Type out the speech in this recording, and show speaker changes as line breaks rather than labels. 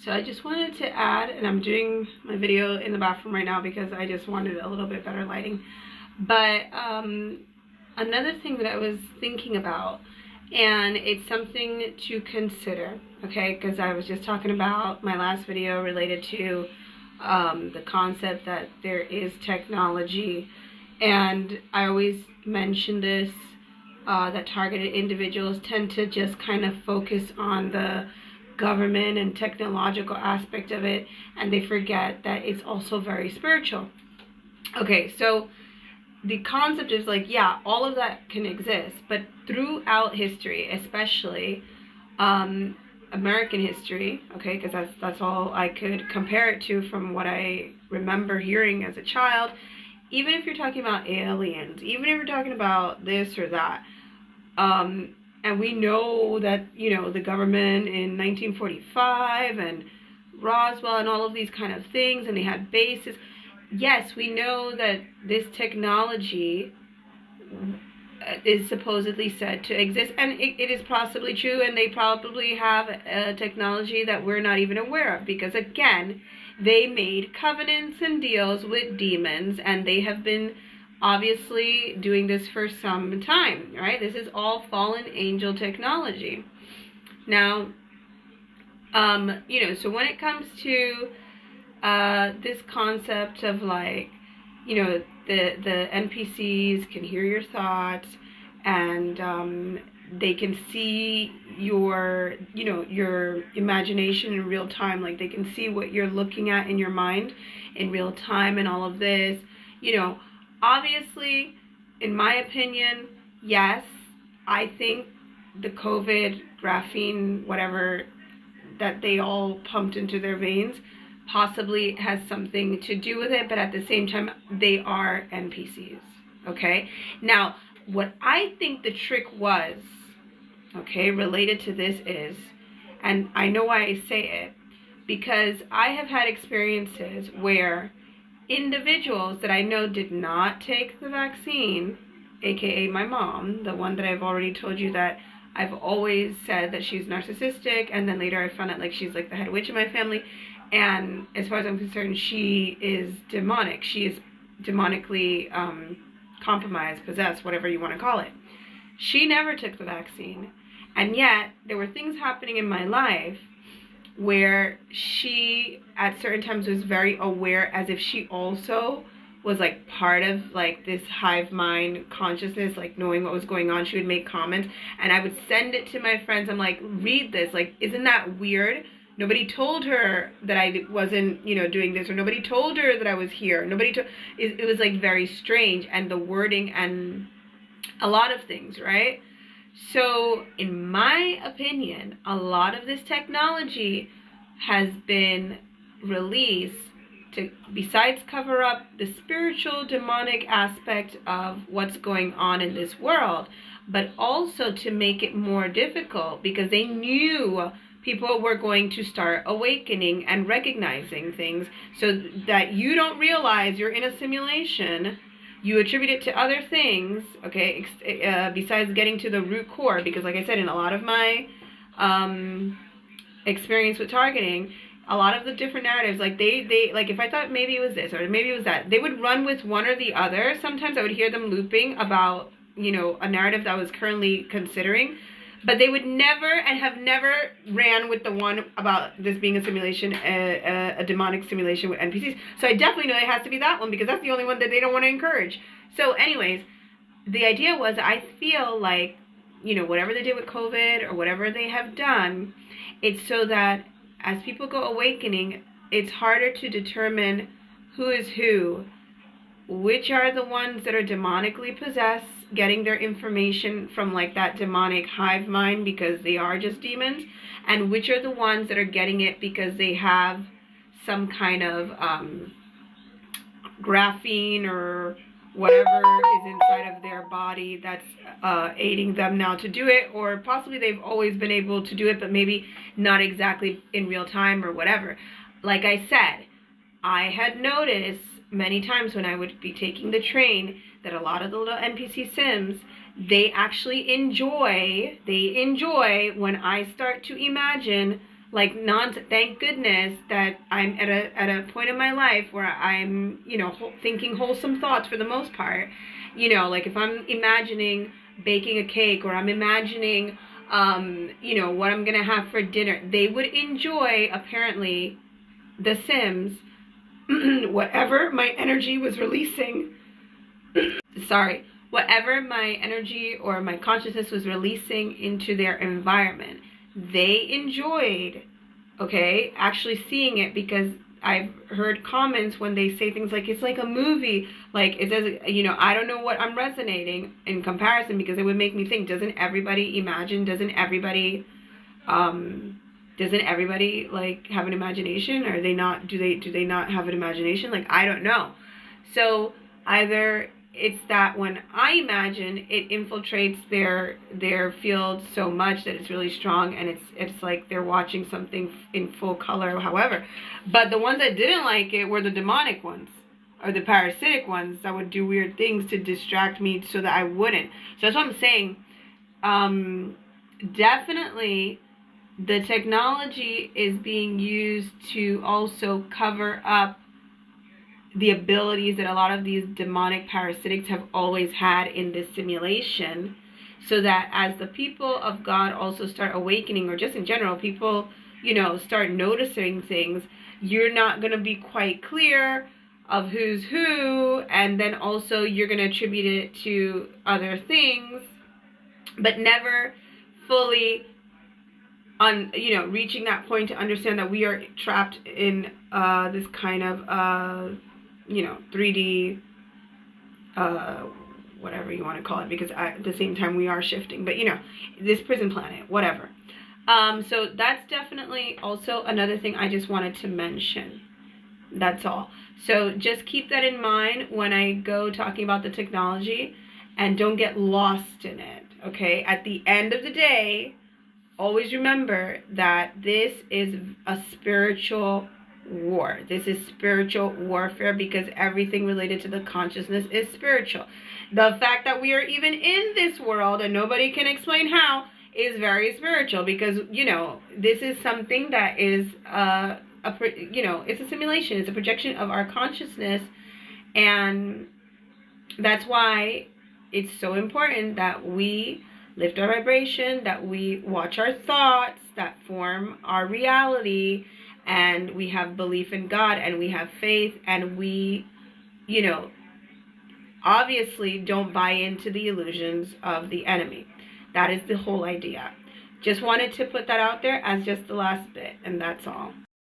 So I just wanted to add, and I'm doing my video in the bathroom right now because I just wanted a little bit better lighting. But another thing that I was thinking about, and it's something to consider, okay? Because I was just talking about my last video related to the concept that there is technology, and I always mention this, that targeted individuals tend to just kind of focus on the government and technological aspect of it, and they forget that it's also very spiritual. Okay, so the concept is like, yeah, all of that can exist, but throughout history, especially American history, okay, because that's all I could compare it to from what I remember hearing as a child. Even if you're talking about aliens, even if you're talking about this or that, and we know that, you know, the government in 1945 and Roswell and all of these kind of things, and they had bases. Yes, we know that this technology is supposedly said to exist, and it is possibly true, and they probably have a technology that we're not even aware of, because again, they made covenants and deals with demons, and they have been obviously doing this for some time, right? This is all fallen angel technology. Now, you know, so when it comes to this concept of, like, you know, the NPCs can hear your thoughts, and they can see your, you know, your imagination in real time. Like, they can see what you're looking at in your mind in real time and all of this, you know. Obviously, in my opinion, yes, I think the COVID, graphene, whatever, that they all pumped into their veins possibly has something to do with it, but at the same time, they are NPCs, okay? Now, what I think the trick was, okay, related to this is, and I know why I say it, because I have had experiences where individuals that I know did not take the vaccine, aka my mom, the one that I've already told you that I've always said that she's narcissistic, and then later I found out, like, she's like the head witch in my family, and as far as I'm concerned, she is demonic. She is demonically compromised, possessed, whatever you want to call it. She never took the vaccine, and yet there were things happening in my life where she at certain times was very aware, as if she also was like part of like this hive mind consciousness, like knowing what was going on. She would make comments, and I would send it to my friends. I'm like, read this, like, isn't that weird? Nobody told her that I wasn't, you know, doing this, or nobody told her that I was here. It was like very strange, and the wording and a lot of things, right? So, in my opinion, a lot of this technology has been released to, besides cover up the spiritual demonic aspect of what's going on in this world, but also to make it more difficult, because they knew people were going to start awakening and recognizing things, so that you don't realize you're in a simulation. You attribute it to other things, okay, besides getting to the root core, because like I said, in a lot of my experience with targeting, a lot of the different narratives, like they like, if I thought maybe it was this or maybe it was that, they would run with one or the other. Sometimes I would hear them looping about, you know, a narrative that I was currently considering, but they would never and have never ran with the one about this being a simulation, a demonic simulation with NPCs. So I definitely know it has to be that one, because that's the only one that they don't want to encourage. So anyways, the idea was, I feel like, you know, whatever they did with COVID or whatever they have done, it's so that as people go awakening, it's harder to determine who is who, which are the ones that are demonically possessed, getting their information from like that demonic hive mind because they are just demons, and which are the ones that are getting it because they have some kind of graphene or whatever is inside of their body that's aiding them now to do it, or possibly they've always been able to do it, but maybe not exactly in real time or whatever. Like I said, I had noticed many times when I would be taking the train that a lot of the little NPC Sims, they actually enjoy when I start to imagine Like, thank goodness that I'm at a point in my life where I'm, thinking wholesome thoughts for the most part. Like if I'm imagining baking a cake, or I'm imagining, what I'm gonna have for dinner, they would enjoy, apparently, The Sims, whatever my energy was releasing. Sorry. Whatever my energy or my consciousness was releasing into their environment, they enjoyed, okay, actually seeing it, because I've heard comments when they say things like, it's like a movie, like it doesn't, I don't know what I'm resonating in comparison, because it would make me think, doesn't everybody imagine, doesn't everybody like have an imagination? Are they not, do they not have an imagination? Like, I don't know. So either it's that when I imagine, it infiltrates their field so much that it's really strong, and it's like they're watching something in full color, however. But the ones that didn't like it were the demonic ones, or the parasitic ones that would do weird things to distract me so that I wouldn't. So that's what I'm saying. Definitely the technology is being used to also cover up the abilities that a lot of these demonic parasitics have always had in this simulation, so that as the people of God also start awakening, or just in general, people, start noticing things, you're not going to be quite clear of who's who, and then also you're going to attribute it to other things, but never fully reaching that point to understand that we are trapped in this kind of 3D, whatever you want to call it, because at the same time we are shifting, but this prison planet, whatever. So that's definitely also another thing I just wanted to mention. That's all. So just keep that in mind when I go talking about the technology, and don't get lost in it, okay? At the end of the day, always remember that this is a spiritual war. This is spiritual warfare, because everything related to the consciousness is spiritual. The fact that we are even in this world and nobody can explain how is very spiritual, because this is something that is it's a simulation. It's a projection of our consciousness, and that's why it's so important that we lift our vibration, that we watch our thoughts that form our reality, and we have belief in God, and we have faith, and we, obviously don't buy into the illusions of the enemy. That is the whole idea. Just wanted to put that out there as just the last bit, and that's all.